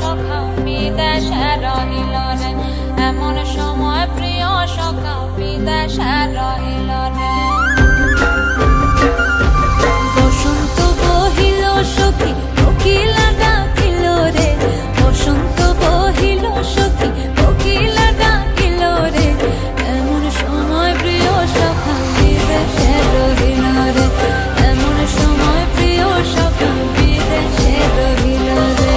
সখা বিদেশে রহিল রে, এমন সময় প্রিয় সখা বিদেশে রহিল রে। বসন্ত বহিল সখী কোকিলা ডাকিল রে, বসন্ত বহিল সখী কোকিলা ডাকিল রে, এমন সময় প্রিয় সখা বিদেশে রহিল রে, এমন সময় প্রিয় সখা বিদেশে রহিল রে।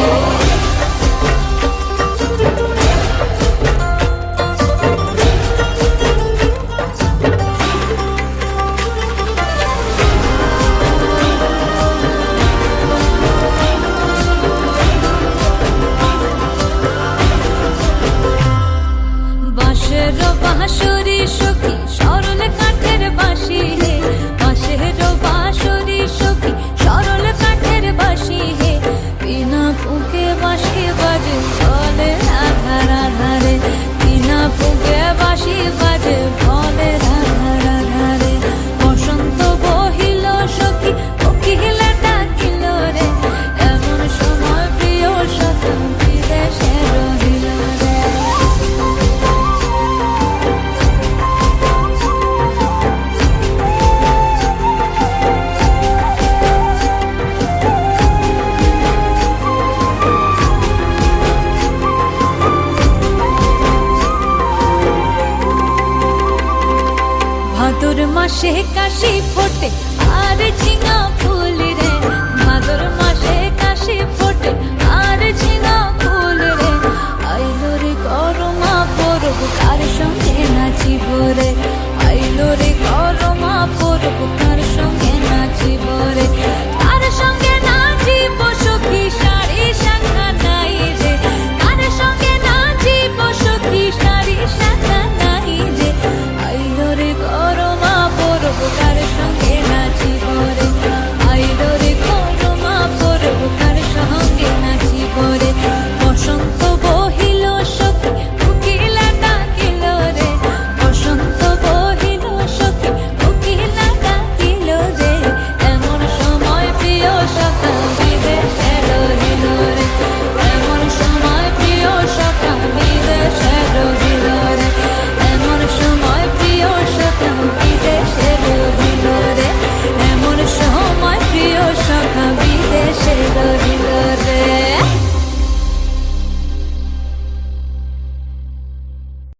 বাঁশের বাঁশরি সখী সরল কাঠের বাঁশি হে, বাঁশের বাঁশরি সখী সরল কাঠের বাঁশি হে, বিনা ফুঁকে বাঁশি বাজে বলে রাধা রাধা রে, বিনা ফুঁকে বাঁশি বাজে বলে রাধা রাধা রে। বসন্ত বহিল সখী কোকিলা ডাকিল রে, এমন সময় প্রিয় সখা বিদেশে রহিল রে। ভাদর মাসে কাশি ফোটে আর ঝিঙা ফুল রে, ভাদর